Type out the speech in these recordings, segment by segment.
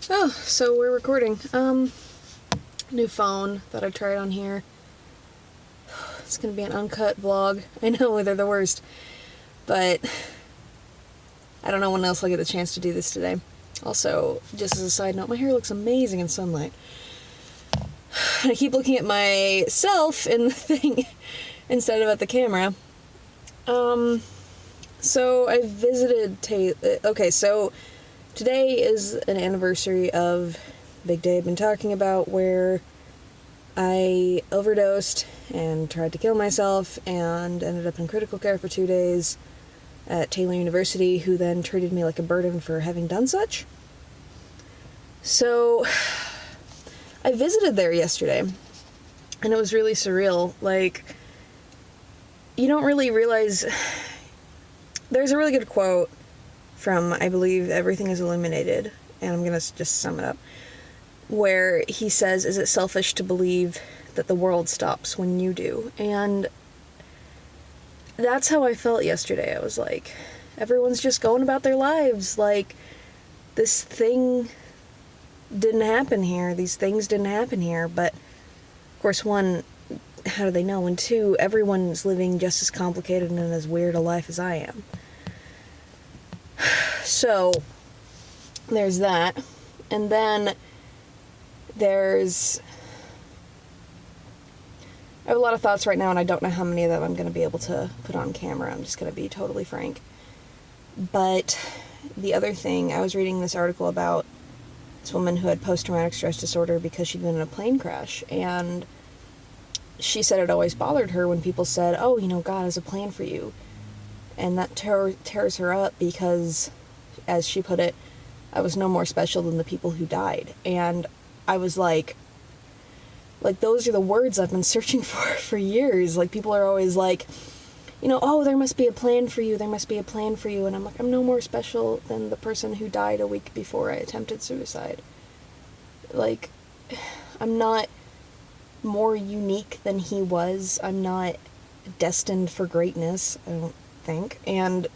Oh, so we're recording. New phone that I tried on here. It's gonna be an uncut vlog. I know, they're the worst. But I don't know when else I'll get the chance to do this today. Also, just as a side note, my hair looks amazing in sunlight. I keep looking at myself in the thing instead of at the camera. So I visited okay, so today is an anniversary of big day I've been talking about, where I overdosed and tried to kill myself and ended up in critical care for 2 days at Taylor University, who then treated me like a burden for having done such. So I visited there yesterday, and it was really surreal. Like, you don't really realize... There's a really good quote from, I believe, Everything is Illuminated, and I'm gonna just sum it up, where he says, "Is it selfish to believe that the world stops when you do?" And that's how I felt yesterday. I was like, everyone's just going about their lives. Like, this thing didn't happen here. These things didn't happen here. But, of course, one, how do they know? And two, everyone's living just as complicated and as weird a life as I am. So, there's that. And then there's... I have a lot of thoughts right now, and I don't know how many of them I'm going to be able to put on camera. I'm just going to be totally frank. But the other thing, I was reading this article about this woman who had post-traumatic stress disorder because she'd been in a plane crash, and she said it always bothered her when people said, "Oh, you know, God has a plan for you." And that tears her up because, as she put it, I was no more special than the people who died. And I was like, those are the words I've been searching for years. Like, people are always like, you know, "Oh, there must be a plan for you, there must be a plan for you." And I'm like, I'm no more special than the person who died a week before I attempted suicide. Like, I'm not more unique than he was. I'm not destined for greatness, I don't think. And,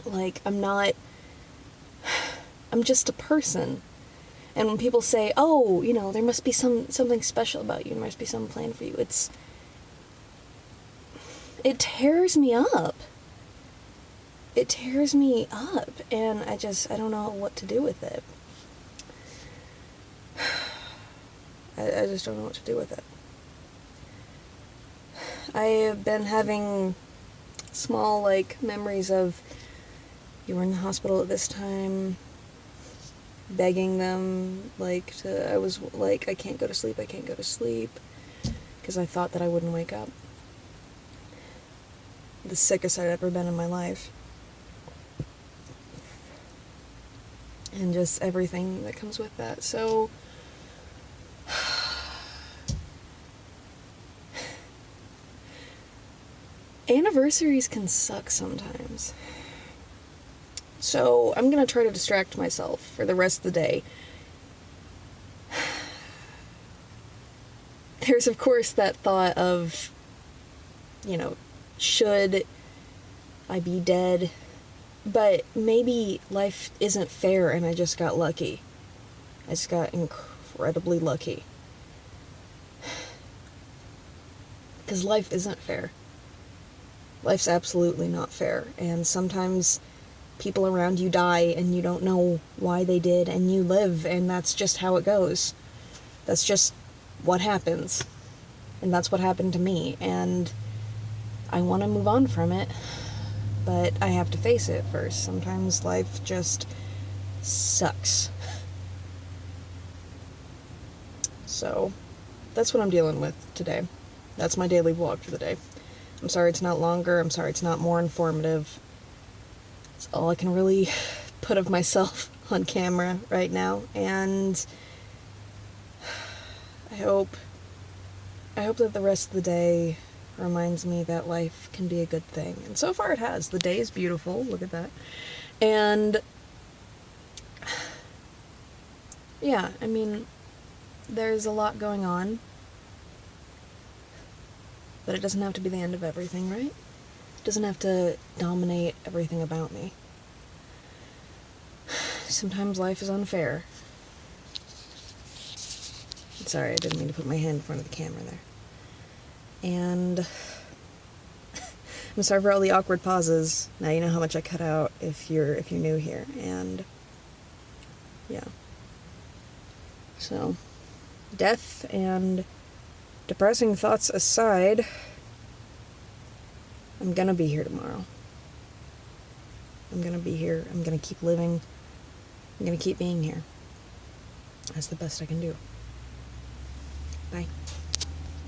like, I'm just a person. And when people say, "Oh, you know, there must be something special about you, there must be some plan for you," it tears me up. It tears me up, and I don't know what to do with it. I just don't know what to do with it. I have been having small, memories of, you were in the hospital at this time, begging them, I was like, I can't go to sleep, because I thought that I wouldn't wake up. The sickest I'd ever been in my life. And just everything that comes with that. So, anniversaries can suck sometimes. So, I'm gonna try to distract myself for the rest of the day. There's, of course, that thought of, you know, should I be dead? But maybe life isn't fair and I just got lucky. I just got incredibly lucky. Because life isn't fair. Life's absolutely not fair. And sometimes people around you die and you don't know why they did, and you live, and that's just how it goes. That's just what happens. And that's what happened to me. And I want to move on from it, but I have to face it first. Sometimes life just sucks. So, that's what I'm dealing with today. That's my daily vlog for the day. I'm sorry it's not longer. I'm sorry it's not more informative. It's all I can really put of myself on camera right now. And I hope that the rest of the day reminds me that life can be a good thing. And so far it has. The day is beautiful. Look at that. And yeah, I mean, there's a lot going on. But it doesn't have to be the end of everything, right? It doesn't have to dominate everything about me. sometimes life is unfair. Sorry, I didn't mean to put my hand in front of the camera there. And I'm sorry for all the awkward pauses. Now you know how much I cut out if you're new here. And yeah. So, death and depressing thoughts aside, I'm gonna be here tomorrow. I'm gonna be here. I'm gonna keep living. I'm gonna keep being here. That's the best I can do. Bye.